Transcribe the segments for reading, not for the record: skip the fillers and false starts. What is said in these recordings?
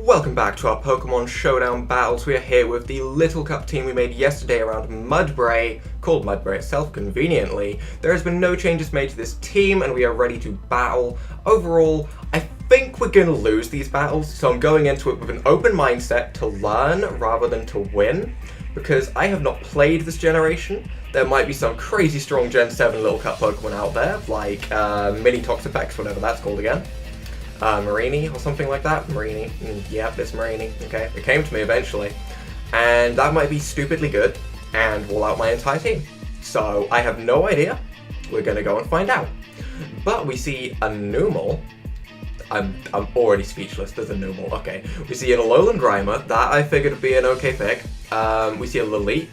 Welcome back to our Pokemon Showdown battles. We are here with the Little Cup team we made yesterday around Mudbray, called Mudbray itself conveniently. There has been no changes made to this team and we are ready to battle. Overall, I think we're going to lose these battles, so I'm going into it with an open mindset to learn rather than to win, because I have not played this generation. There might be some crazy strong Gen 7 Little Cup Pokemon out there, like Mini Toxapex, whatever that's called again. Marini or something like that. Marini. Yep, it's Marini. Okay, it came to me eventually. And that might be stupidly good and wall out my entire team. So I have no idea. We're going to go and find out. But we see a Numel. I'm already speechless. There's a Numel. Okay. We see an Alolan Grimer. That I figured would be an okay pick. We see a Lilith.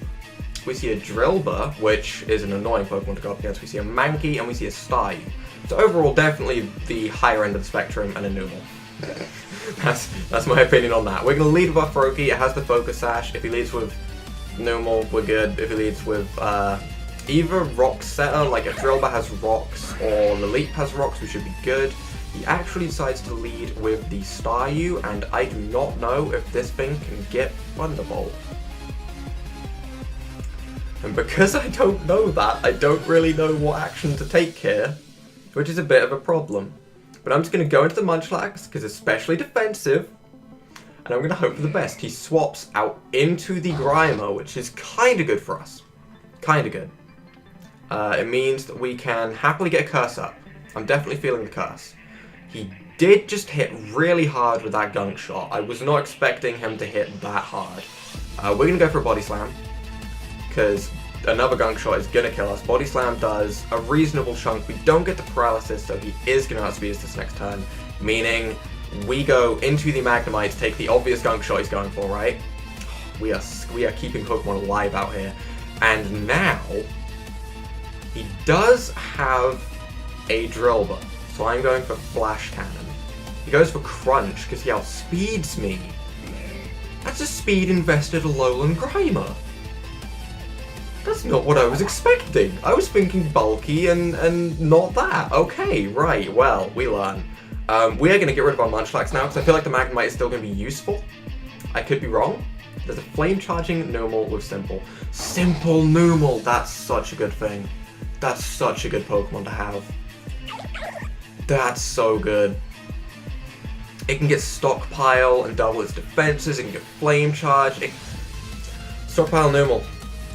We see a Drillbur, which is an annoying Pokemon to go up against. We see a Mankey and we see a Staryu. So overall, definitely the higher end of the spectrum and a Numel. That's my opinion on that. We're going to lead with our Froakie. It has the Focus Sash. If he leads with Numel, we're good. If he leads with either Rock Setter, like if Drillbur has Rocks or Lilith has Rocks, we should be good. He actually decides to lead with the Staryu, and I do not know if this thing can get Thunderbolt. And because I don't know that, I don't really know what action to take here, which is a bit of a problem. But I'm just going to go into the Munchlax, because it's especially defensive, and I'm going to hope for the best. He swaps out into the Grimer, which is kind of good for us. Kind of good. It means that we can happily get a Curse up. I'm definitely feeling the Curse. He did just hit really hard with that Gunk Shot. I was not expecting him to hit that hard. We're going to go for a Body Slam, because another Gunk Shot is going to kill us. Body Slam does a reasonable chunk. We don't get the Paralysis, so he is going to outspeed us this next turn, meaning we go into the Magnemite to take the obvious Gunk Shot he's going for, right? We are keeping Pokemon alive out here. And now, he does have a Drillbur, so I'm going for Flash Cannon. He goes for Crunch, because he outspeeds me. That's a speed-invested Alolan Grimer. That's not what I was expecting. I was thinking bulky and not that. Okay, right, well, we learn. We are going to get rid of our Munchlax now, because I feel like the Magnemite is still going to be useful. I could be wrong. There's a Flame Charging Numel with Simple. Simple Numel! That's such a good thing. That's such a good Pokemon to have. That's so good. It can get Stockpile and double its defenses. It can get Flame Charge. Stockpile Numel.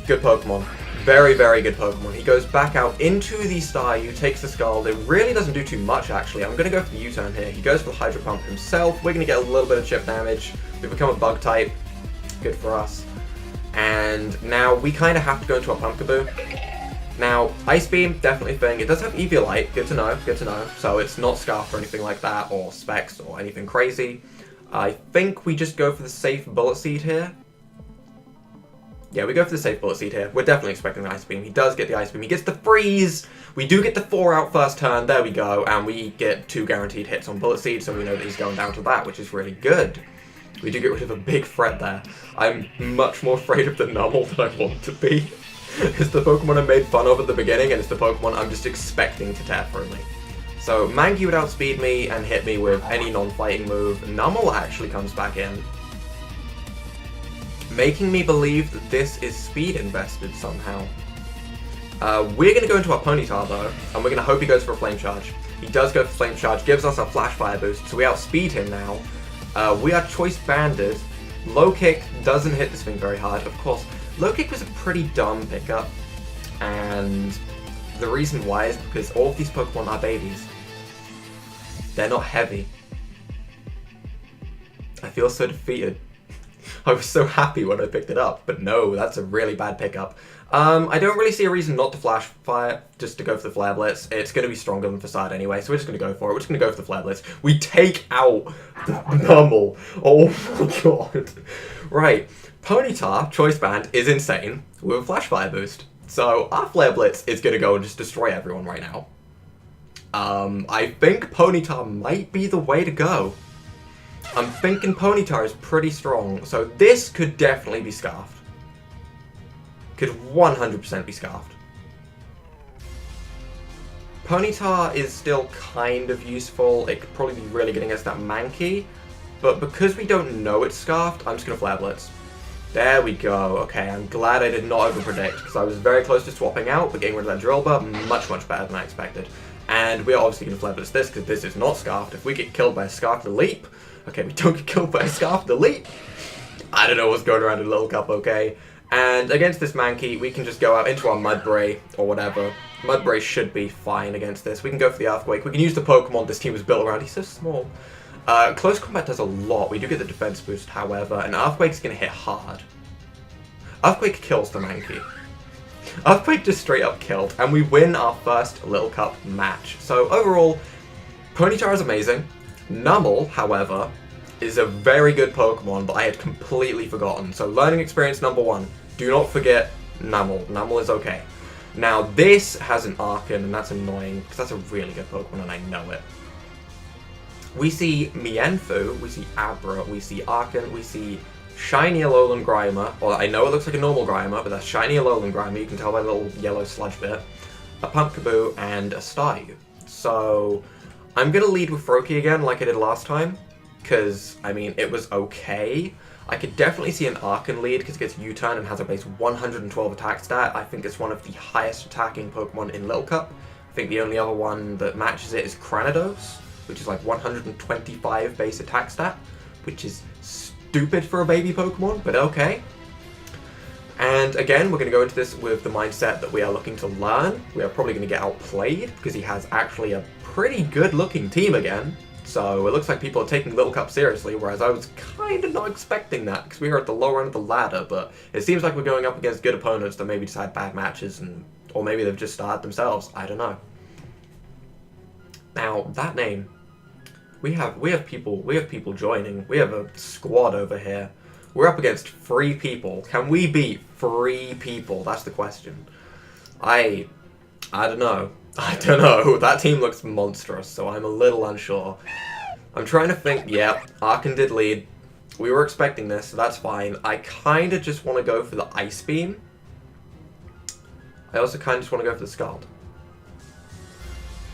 Good Pokemon. Very, very good Pokemon. He goes back out into the Staryu, takes the Scald. It really doesn't do too much, actually. I'm going to go for the U-turn here. He goes for the Hydro Pump himself. We're going to get a little bit of chip damage. We become a Bug type. Good for us. And now we kind of have to go into our Pumpkaboo. Now, Ice Beam, definitely a thing. It does have Eviolite. Good to know. Good to know. So it's not Scarf or anything like that, or Specs, or anything crazy. I think we just go for the safe Bullet Seed here. Yeah, we go for the safe Bullet Seed here. We're definitely expecting the Ice Beam. He does get the Ice Beam. He gets the Freeze! We do get the 4 out first turn. There we go. And we get 2 guaranteed hits on Bullet Seed, so we know that he's going down to that, which is really good. We do get rid of a big threat there. I'm much more afraid of the Numel than I want to be. It's the Pokemon I made fun of at the beginning, and it's the Pokemon I'm just expecting to tear through me. So, Mankey would outspeed me and hit me with any non-fighting move. Numel actually comes back in, making me believe that this is speed invested somehow. We're going to go into our Ponyta though, and we're going to hope he goes for a Flame Charge. He does go for Flame Charge, gives us a Flash Fire boost, so we outspeed him now. We are Choice Banded. Low Kick doesn't hit this thing very hard. Of course, Low Kick was a pretty dumb pickup, and the reason why is because all of these Pokemon are babies. They're not heavy. I feel so defeated. I was so happy when I picked it up, but no, that's a really bad pickup. I don't really see a reason not to Flash Fire, just to go for the Flare Blitz. It's going to be stronger than Facade anyway, so we're just going to go for it. We're just going to go for the Flare Blitz. We take out the Numel. Oh my god. Right, Ponyta, Choice Band, is insane with a Flash Fire boost. So our Flare Blitz is going to go and just destroy everyone right now. I think Ponyta might be the way to go. I'm thinking Ponyta is pretty strong, so this could definitely be Scarfed. Could 100% be Scarfed. Ponyta is still kind of useful. It could probably be really good against that Mankey, but because we don't know it's Scarfed, I'm just going to Flare Blitz. There we go. Okay, I'm glad I did not overpredict, because I was very close to swapping out, but getting rid of that Drill Burp, much better than I expected. And we're obviously going to Flare Blitz this, because this is not Scarfed. If we get killed by a Scarfed Leap, okay, we don't get killed by a Scarfed Leap. I don't know what's going around in Little Cup, okay? And against this Mankey, we can just go out into our Mudbray, or whatever. Mudbray should be fine against this. We can go for the Earthquake. We can use the Pokemon this team is built around. He's so small. Close combat does a lot. We do get the defense boost, however, and Earthquake's going to hit hard. Earthquake kills the Mankey. Earthquake just straight up killed, and we win our first Little Cup match. So overall, Ponyta is amazing. Numel, however, is a very good Pokemon, but I had completely forgotten. So learning experience number 1, do not forget Numel. Numel is okay. Now this has an Archon, and that's annoying, because that's a really good Pokemon, and I know it. We see Mienfoo, we see Abra, we see Archon, we see Shiny Alolan Grimer. Well, I know it looks like a normal Grimer, but that's Shiny Alolan Grimer, you can tell by the little yellow sludge bit. A Pumpkaboo, and a Staryu. So, I'm gonna lead with Froakie again, like I did last time, because, I mean, it was okay. I could definitely see an Archon lead, because it gets U-turn and has a base 112 attack stat. I think it's one of the highest attacking Pokemon in Little Cup. I think the only other one that matches it is Cranidos, which is like 125 base attack stat, which is stupid for a baby Pokemon, but okay. And again, we're going to go into this with the mindset that we are looking to learn. We are probably going to get outplayed, because he has actually a pretty good looking team again. So it looks like people are taking Little Cup seriously, whereas I was kind of not expecting that, because we were at the lower end of the ladder, but it seems like we're going up against good opponents that maybe just had bad matches, or maybe they've just started themselves, I don't know. Now, that name, we have people joining. We have a squad over here. We're up against 3 people. Can we beat 3 people? That's the question. I don't know. I don't know. That team looks monstrous, so I'm a little unsure. I'm trying to think. Yep, Archon did lead. We were expecting this, so that's fine. I kind of just want to go for the Ice Beam. I also kind of just want to go for the Scald.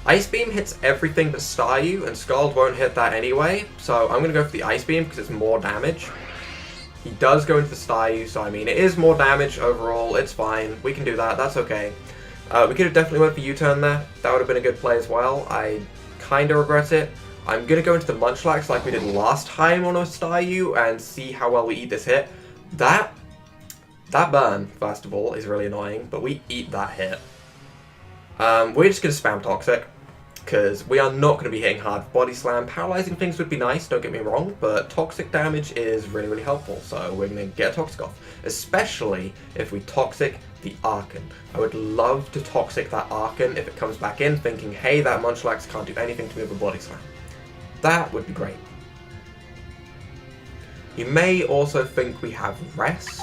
Ice Beam hits everything but Staryu, and Scald won't hit that anyway, so I'm going to go for the Ice Beam because it's more damage. He does go into the Staryu, so I mean, it is more damage overall, it's fine. We can do that, that's okay. We could have definitely went for U-turn there. That would have been a good play as well. I kind of regret it. I'm going to go into the Munchlax like we did last time on a Staryu and see how well we eat this hit. That burn, first of all, is really annoying, but we eat that hit. We're just going to spam Toxic, because we are not going to be hitting hard. Body Slam, paralyzing things would be nice, don't get me wrong, but Toxic damage is really helpful, so we're going to get a Toxic off. Especially if we Toxic the Archon. I would love to Toxic that Archon if it comes back in, thinking, hey, that Munchlax can't do anything to me with a Body Slam. That would be great. You may also think we have Rest.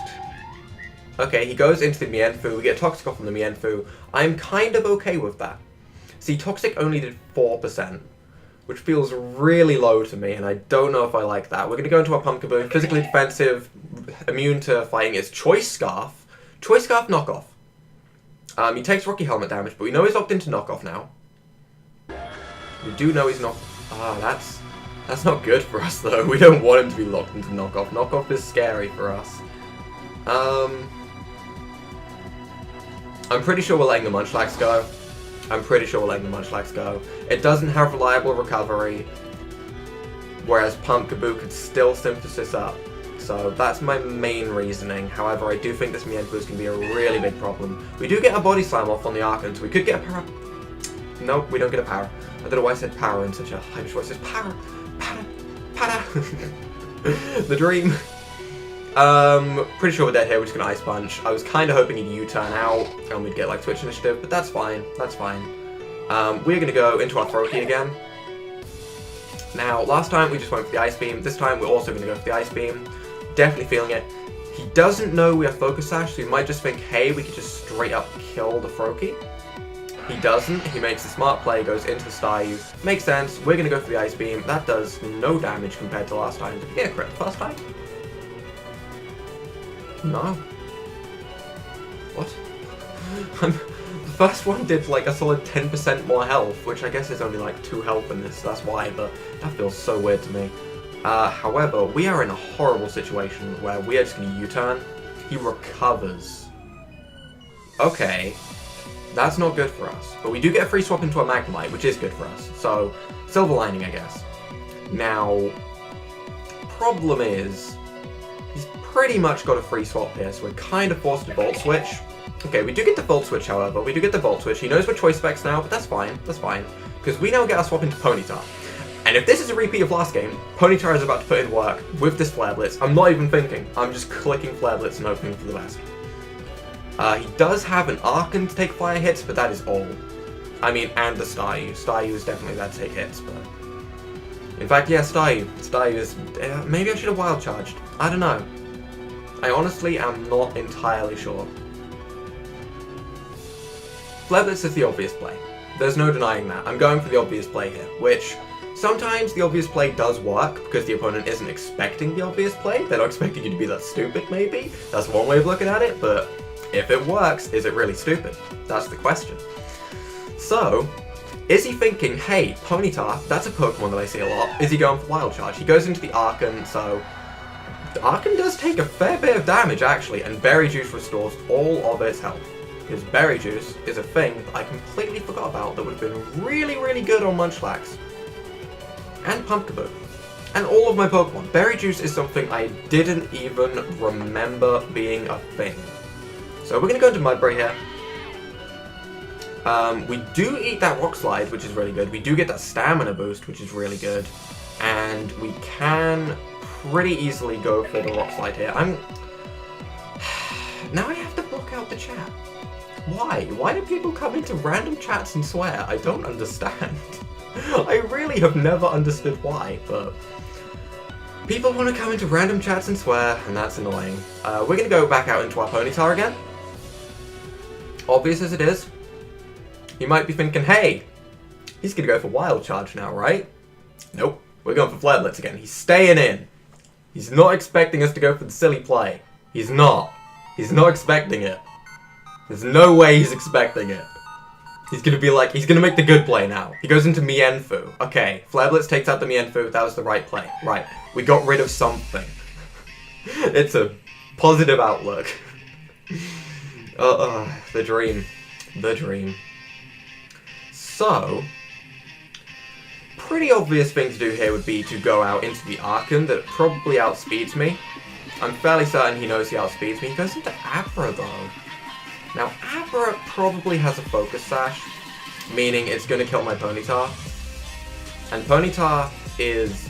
Okay, he goes into the Mienfoo, we get Toxic off from the Mienfoo. I'm kind of okay with that. See, Toxic only did 4%, which feels really low to me, and I don't know if I like that. We're going to go into our Pumpkaboo, physically defensive, immune to fighting is Choice Scarf. Choice Scarf knockoff. He takes Rocky Helmet damage, but we know he's locked into knockoff now. We do know he's not... that's not good for us, though. We don't want him to be locked into knockoff. Knockoff is scary for us. I'm pretty sure we're letting the Munchlax go. It doesn't have reliable recovery, whereas Pumpkaboo could still Synthesis up. So that's my main reasoning. However, I do think this Mienfoo is going to be a really big problem. We do get a Body Slam off on the Archon, so we could get a Power. Nope, we don't get a Power. I don't know why I said Power in such a high voice. It's Power. The dream. Pretty sure we're dead here. We're just gonna Ice Punch. I was kind of hoping he'd U-turn out and we'd get like Twitch Initiative, but that's fine. We're gonna go into our Froakie again. Now, last time we just went for the Ice Beam. This time we're also gonna go for the Ice Beam. Definitely feeling it. He doesn't know we have Focus Sash, so he might just think, hey, we could just straight up kill the Froakie. He doesn't. He makes a smart play, goes into the Staryu. Makes sense. We're gonna go for the Ice Beam. That does no damage compared to last time. Did we get a crit first time? No. What? The first one did like a solid 10% more health, which I guess is only like 2 health in this, so that's why, but that feels so weird to me. However, we are in a horrible situation where we are just going to U-turn. He recovers. Okay, that's not good for us. But we do get a free swap into a Magnemite, which is good for us. So, silver lining, I guess. Now, problem is, he's pretty much got a free swap here, so we're kind of forced to Volt Switch. Okay, we do get the Volt Switch, however. We do get the Volt Switch. He knows we're Choice Specs now, but that's fine. That's fine. Because we now get our swap into Ponyta. And if this is a repeat of last game, Ponyta is about to put in work with this Flare Blitz. I'm not even thinking. I'm just clicking Flare Blitz and hoping for the best. He does have an Archon to take fire hits, but that is all. I mean, and the Staryu. Staryu is definitely there to take hits, but... In fact, yeah, Staryu. Staryu is... maybe I should have Wild Charged. I don't know. I honestly am not entirely sure. Flare Blitz is the obvious play. There's no denying that. I'm going for the obvious play here, which... Sometimes the obvious play does work because the opponent isn't expecting the obvious play. They're not expecting you to be that stupid, maybe. That's one way of looking at it, but if it works, is it really stupid? That's the question. So, is he thinking, hey, Ponyta, that's a Pokemon that I see a lot. Is he going for Wild Charge? He goes into the Archon, so... The Archon does take a fair bit of damage, actually, and Berry Juice restores all of its health. Because Berry Juice is a thing that I completely forgot about that would have been really, really good on Munchlax. And Pumpkaboo. And all of my Pokemon. Berry Juice is something I didn't even remember being a thing. So we're going to go into Mudbray here. We do eat that Rock Slide, which is really good. We do get that Stamina boost, which is really good. And we can pretty easily go for the Rock Slide here. Now I have to block out the chat. Why? Why do people come into random chats and swear? I don't understand. I really have never understood why, but people want to come into random chats and swear, and that's annoying. We're going to go back out into our Ponyta again. Obvious as it is. You might be thinking, hey, he's going to go for Wild Charge now, right? Nope. We're going for Flare Blitz again. He's staying in. He's not expecting us to go for the silly play. He's not. He's not expecting it. There's no way he's expecting it. He's gonna be like, he's gonna make the good play now. He goes into Mienfoo. Okay, Flare Blitz takes out the Mienfoo. That was the right play. Right, we got rid of something. It's a positive outlook. The dream. The dream. So, pretty obvious thing to do here would be to go out into the Archon that probably outspeeds me. I'm fairly certain he knows he outspeeds me. He goes into Abra though. Now, Abra probably has a Focus Sash, meaning it's going to kill my Ponyta. And Ponyta is,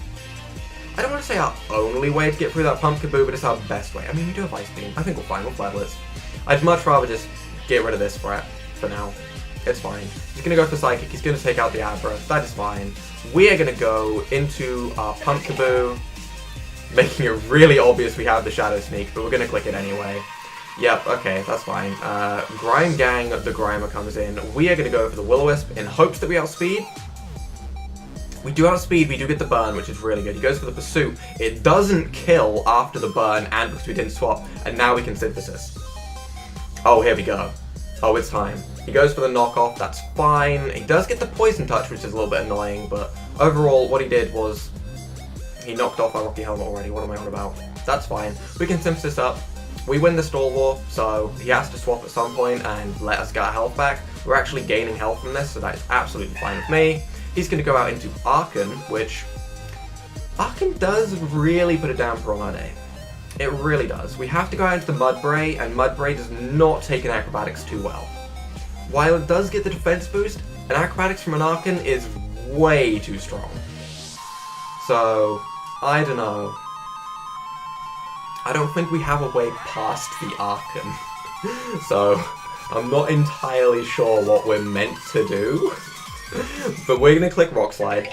I don't want to say our only way to get through that Pumpkaboo, but it's our best way. I mean, we do have Ice Beam. I think we'll fine with Flare Blitz. I'd much rather just get rid of this threat for now. It's fine. He's going to go for Psychic. He's going to take out the Abra. That is fine. We are going to go into our Pumpkaboo, making it really obvious we have the Shadow Sneak, but we're going to click it anyway. Yep, okay, that's fine. Grime Gang, the Grimer comes in. We are going to go for the Will-O-Wisp in hopes that we outspeed. We do outspeed, we do get the burn, which is really good. He goes for the Pursuit. It doesn't kill after the burn and because we didn't swap, and now we can Synthesis. Oh, here we go. Oh, it's time. He goes for the knockoff, that's fine. He does get the Poison Touch, which is a little bit annoying, but overall, what he did was he knocked off our Rocky Helmet already. What am I on about? That's fine. We can Synthesis up. We win the Stall War, so he has to swap at some point and let us get our health back. We're actually gaining health from this, so that is absolutely fine with me. He's going to go out into Archon, which... Archon does really put a damper on our day. It really does. We have to go out into the Mudbray, and Mudbray does not take an Acrobatics too well. While it does get the defense boost, an Acrobatics from an Archon is way too strong. So, I don't know. I don't think we have a way past the Archon. So, I'm not entirely sure what we're meant to do. But we're going to click Rock Slide.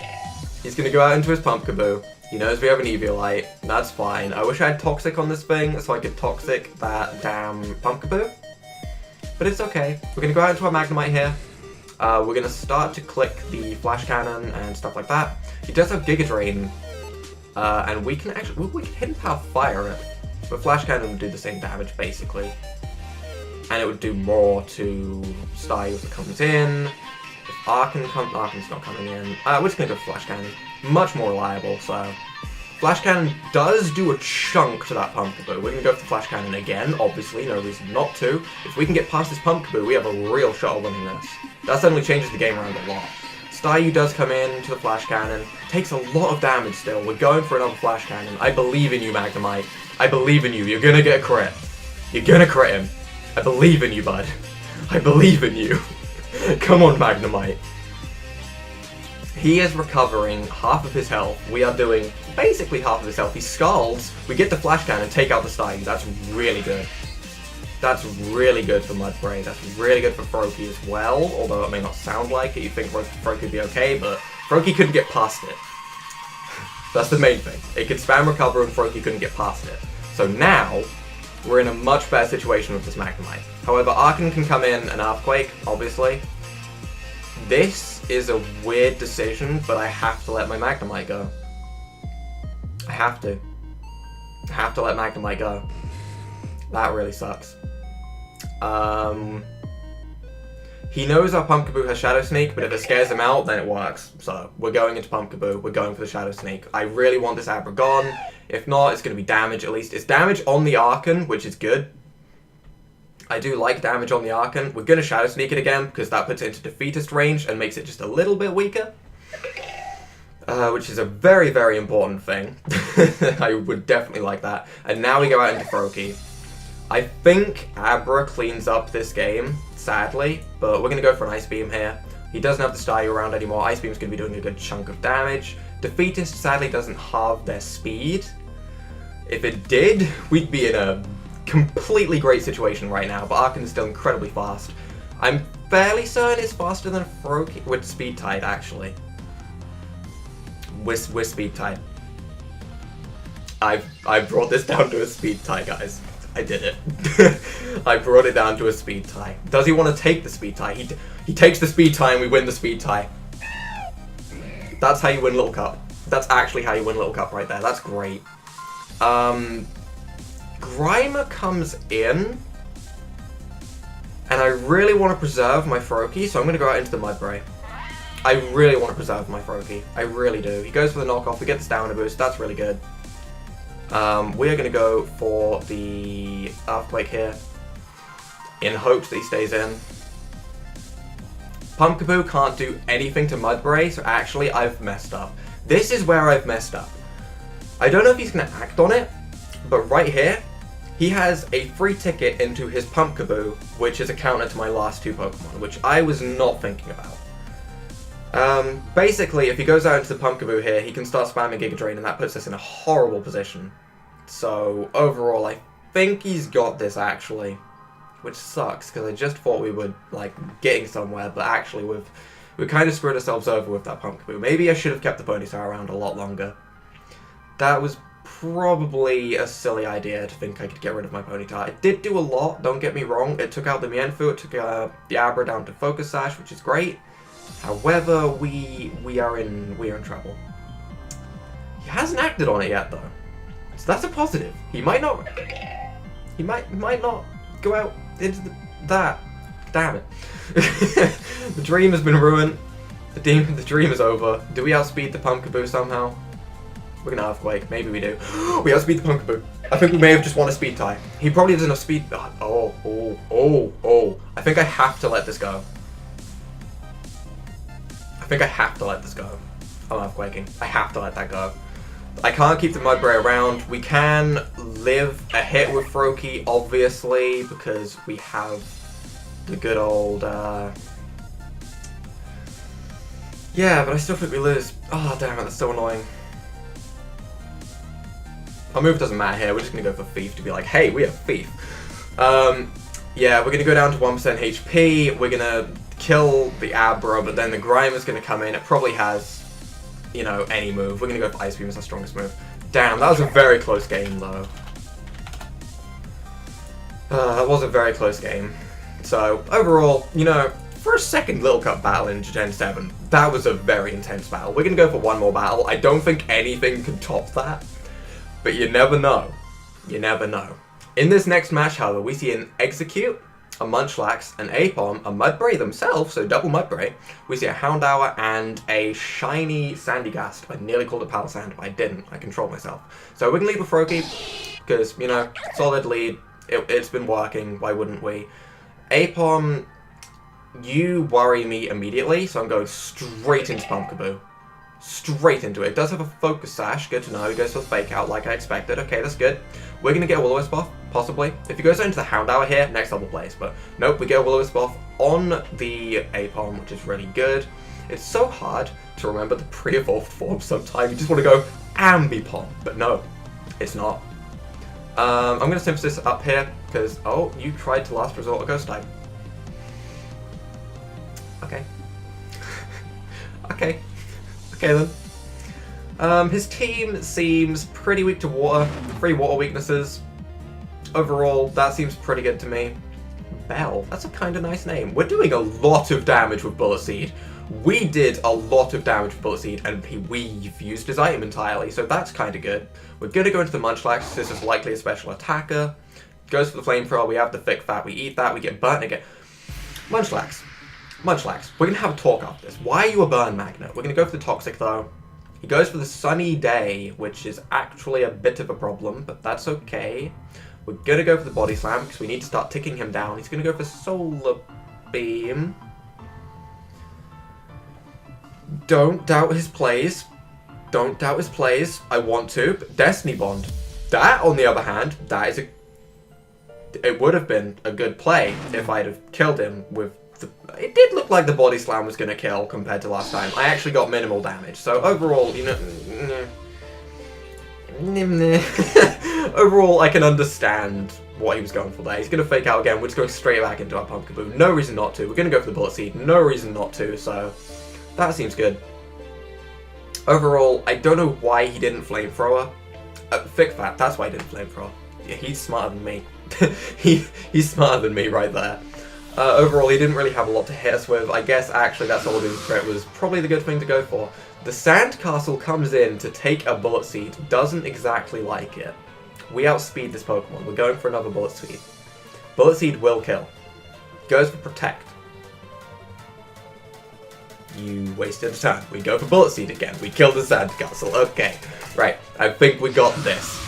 He's going to go out into his Pumpkaboo. He knows we have an Eviolite. That's fine. I wish I had Toxic on this thing so I could Toxic that damn Pumpkaboo. But it's okay. We're going to go out into our Magnemite here. We're going to start to click the Flash Cannon and stuff like that. He does have Giga Drain. And we can actually... we can Hidden Power Fire it. But Flash Cannon would do the same damage, basically. And it would do more to Staryu as it comes in. If Archon's not coming in. We're just going to go for Flash Cannon. Much more reliable, so... Flash Cannon does do a chunk to that Pumpkaboo. We're going to go for the Flash Cannon again, obviously, no reason not to. If we can get past this Pumpkaboo, we have a real shot of winning this. That suddenly changes the game around a lot. Staryu does come in to the Flash Cannon, takes a lot of damage still. We're going for another Flash Cannon. I believe in you, Magnemite. I believe in you. You're going to get a crit. You're going to crit him. I believe in you, bud. I believe in you. Come on, Magnemite. He is recovering half of his health. We are doing basically half of his health. He scalds. We get the Flash Cannon, take out the Staryu. That's really good. That's really good for Mudbray. That's really good for Froakie as well, although it may not sound like it. You think Froakie would be okay, but Froakie couldn't get past it. That's the main thing. It could spam recover and Froakie couldn't get past it. So now, we're in a much better situation with this Magnemite. However, Arcan can come in and Earthquake, obviously. This is a weird decision, but I have to let my Magnemite go. I have to. I have to let Magnemite go. That really sucks. He knows our Pumpkaboo has Shadow Sneak, but if it scares him out, then it works. So, we're going into Pumpkaboo, we're going for the Shadow Sneak. I really want this Abra gone. If not, it's going to be damage at least. It's damage on the Arcan, which is good. I do like damage on the Arcan. We're going to Shadow Sneak it again, because that puts it into Defeatist range and makes it just a little bit weaker. Which is a very, very important thing. I would definitely like that. And now we go out into Froakie. I think Abra cleans up this game, sadly, but we're going to go for an Ice Beam here. He doesn't have the Staryu around anymore. Ice Beam's going to be doing a good chunk of damage. Defeatist sadly doesn't have their speed. If it did, we'd be in a completely great situation right now, but Arcan is still incredibly fast. I'm fairly certain it's faster than Froakie with Speed Tide, actually. We're Speed Tide. I brought this down to a Speed Tie, guys. I did it. I brought it down to a Speed Tie. Does he want to take the Speed Tie? He takes the Speed Tie and we win the Speed Tie. That's how you win Little Cup. That's actually how you win Little Cup right there. That's great. Grimer comes in. And I really want to preserve my Froakie, so I'm going to go out into the Mudbray. I really want to preserve my Froakie. I really do. He goes for the knockoff. We get the stamina boost. That's really good. We are going to go for the Earthquake here, in hopes that he stays in. Pumpkaboo can't do anything to Mudbray, so actually I've messed up. This is where I've messed up. I don't know if he's going to act on it, but right here, he has a free ticket into his Pumpkaboo, which is a counter to my last two Pokemon, which I was not thinking about. Basically, if he goes out into the Pumpkaboo here, he can start spamming Giga Drain, and that puts us in a horrible position. So, overall, I think he's got this, actually. Which sucks, because I just thought we were, like, getting somewhere, but actually we've kind of screwed ourselves over with that Pumpkaboo. Maybe I should have kept the Ponyta around a lot longer. That was probably a silly idea to think I could get rid of my Ponyta. It did do a lot, don't get me wrong. It took out the Mienfoo, it took the Abra down to Focus Sash, which is great. However, we are in trouble. He hasn't acted on it yet, though, so that's a positive. He might not go out into that. Damn it! The dream has been ruined. The dream is over. Do we outspeed the Pumpkaboo somehow? We're gonna Earthquake. Maybe we do. We outspeed the Pumpkaboo. I think we may have just won a Speed Tie. He probably doesn't have speed. Oh! I think I have to let this go. I think I have to let this go. I'm Earthquaking. I have to let that go. I can't keep the Mudbray around. We can live a hit with Froakie, obviously, because we have the good old, yeah, but I still think we lose. Oh, damn it, that's so annoying. Our move doesn't matter here. We're just going to go for Thief to be like, hey, we have Thief. Yeah, we're going to go down to 1% HP. We're going to kill the Abra, but then the Grimer's going to come in. It probably has, you know, any move. We're going to go for Ice Beam as our strongest move. Damn, that was a very close game, though. That was a very close game. So, overall, you know, for a second Little Cup battle in Gen 7, that was a very intense battle. We're going to go for one more battle. I don't think anything can top that, but you never know. You never know. In this next match, however, we see an Execute. a Munchlax, an Aipom, a Mudbray themselves, so double Mudbray. We see a Houndour and a shiny Sandygast. I nearly called it Palisand, but I didn't. I controlled myself. So we're going to lead with Froakie, because, you know, solid lead. It's been working. Why wouldn't we? Aipom, you worry me immediately, so I'm going straight into Pumpkaboo. Straight into it. It does have a Focus Sash, good to know. He goes for the Fake Out like I expected. Okay, that's good. We're going to get a Will-O-Wisp buff, possibly. If he goes into the Houndour here, next level plays. But nope, we get a Will-O-Wisp buff on the Aipom, which is really good. It's so hard to remember the pre-evolved form sometimes. You just want to go Ambipom, but no, it's not. I'm going to Synthesis up here, because, oh, you tried to last resort a Ghost type. Okay. Okay. Okay then. His team seems pretty weak to water. 3 water weaknesses. Overall, that seems pretty good to me. Bell, that's a kind of nice name. We're doing a lot of damage with Bullet Seed. We did a lot of damage with Bullet Seed, and we've used his item entirely, so that's kind of good. We're going to go into the Munchlax. This is likely a special attacker. Goes for the Flamethrower. We have the Thick Fat. We eat that. We get burnt again. Munchlax. Munchlax, we're going to have a talk after this. Why are you a burn magnet? We're going to go for the Toxic, though. He goes for the Sunny Day, which is actually a bit of a problem, but that's okay. We're going to go for the Body Slam, because we need to start ticking him down. He's going to go for Solar Beam. Don't doubt his plays. Don't doubt his plays. I want to. But Destiny Bond. That, on the other hand, that is a... It would have been a good play if I'd have killed him with... It did look like the Body Slam was going to kill compared to last time. I actually got minimal damage. So overall, you know... Overall, I can understand what he was going for there. He's going to Fake Out again. We're just going straight back into our Pumpkaboo. No reason not to. We're going to go for the Bullet Seed. No reason not to, so... That seems good. Overall, I don't know why he didn't Flamethrower. Thick Fat, that's why he didn't Flamethrower. Yeah, he's smarter than me. He's smarter than me right there. Overall, he didn't really have a lot to hit us with. I guess, actually, that Solar Beam crit was probably the good thing to go for. The Sandcastle comes in to take a Bullet Seed. Doesn't exactly like it. We outspeed this Pokemon. We're going for another Bullet Seed. Bullet Seed will kill. Goes for Protect. You wasted a turn. We go for Bullet Seed again. We kill the Sandcastle. Okay. Right. I think we got this.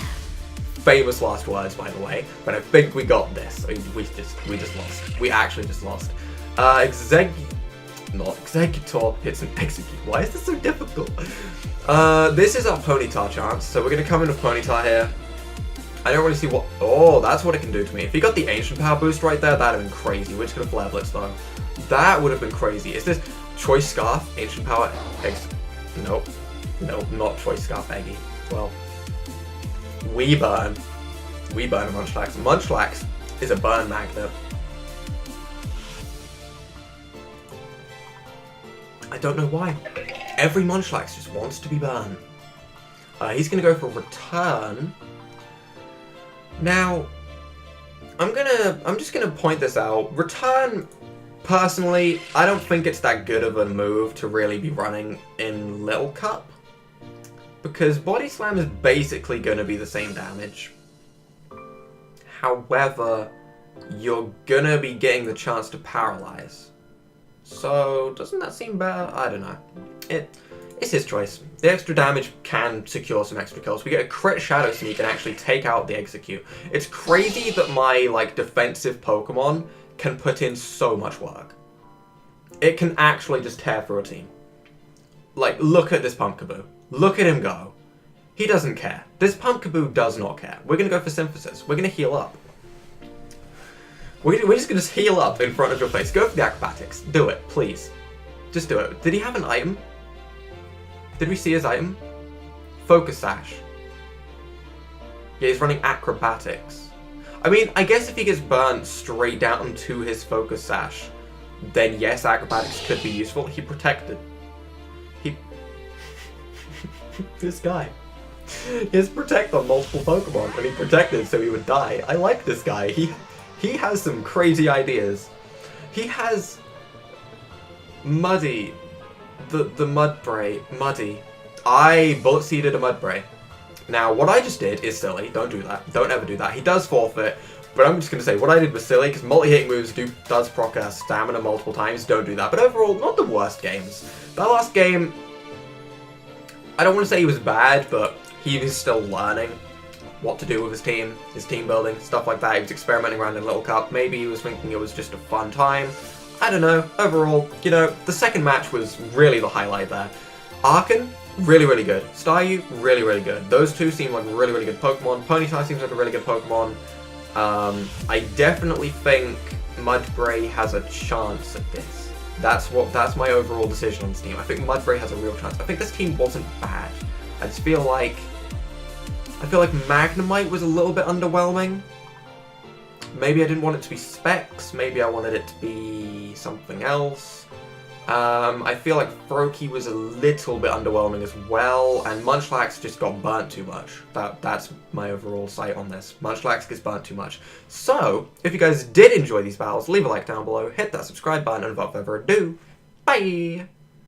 Famous last words, by the way. But I think we got this. We just lost. We actually just lost. Not Executor hits an Execute. Why is this so difficult? This is our Ponyta chance. So we're going to come in with Ponyta here. I don't really see what... Oh, that's what it can do to me. If he got the Ancient Power boost right there, that would have been crazy. We're just going to Flare Blitz though. That would have been crazy. Is this... Choice Scarf, Ancient Power, Nope. Nope, not Choice Scarf, Eggy. Well, we burn. We burn a Munchlax. Munchlax is a burn magnet. I don't know why. Every Munchlax just wants to be burned. He's going to go for Return. Now, I'm just going to point this out. Return... Personally, I don't think it's that good of a move to really be running in Little Cup. Because Body Slam is basically going to be the same damage. However, you're going to be getting the chance to Paralyze. So, doesn't that seem better? I don't know. It's his choice. The extra damage can secure some extra kills. We get a crit Shadow Sneak and actually take out the Execute. It's crazy that my, defensive Pokemon can put in so much work. It can actually just tear through a team. Look at this Pumpkaboo. Look at him go. He doesn't care. This Pumpkaboo does not care. We're going to go for Synthesis. We're going to heal up. We're just going to heal up in front of your face. Go for the Acrobatics. Do it, please. Just do it. Did he have an item? Did we see his item? Focus Sash. Yeah, he's running Acrobatics. I mean, I guess if he gets burnt straight down to his Focus Sash, then yes, Acrobatics could be useful. He protected. This guy. He has Protect on multiple Pokemon, and he protected so he would die. I like this guy. He has some crazy ideas. He has... Muddy. The Mudbray. Muddy. I Bullet Seeded a Mudbray. Now, what I just did is silly. Don't do that. Don't ever do that. He does forfeit, But I'm just going to say, what I did was silly, because multi-hitting moves does proc stamina multiple times. Don't do that. But overall, not the worst games. That last game, I don't want to say he was bad, but he was still learning what to do with his team building, stuff like that. He was experimenting around in Little Cup. Maybe he was thinking it was just a fun time. I don't know. Overall, you know, the second match was really the highlight there. Arkan, really, really good. Staryu, really, really good. Those two seem like really, really good Pokemon. Ponyta seems like a really good Pokemon. I definitely think Mudbray has a chance at this. That's my overall decision on this team. I think Mudbray has a real chance. I think this team wasn't bad. I feel like Magnemite was a little bit underwhelming. Maybe I didn't want it to be Specs. Maybe I wanted it to be something else. I feel like Froakie was a little bit underwhelming as well, and Munchlax just got burnt too much. That's my overall sight on this. Munchlax gets burnt too much. So, if you guys did enjoy these battles, leave a like down below, hit that subscribe button, and without further ado, bye!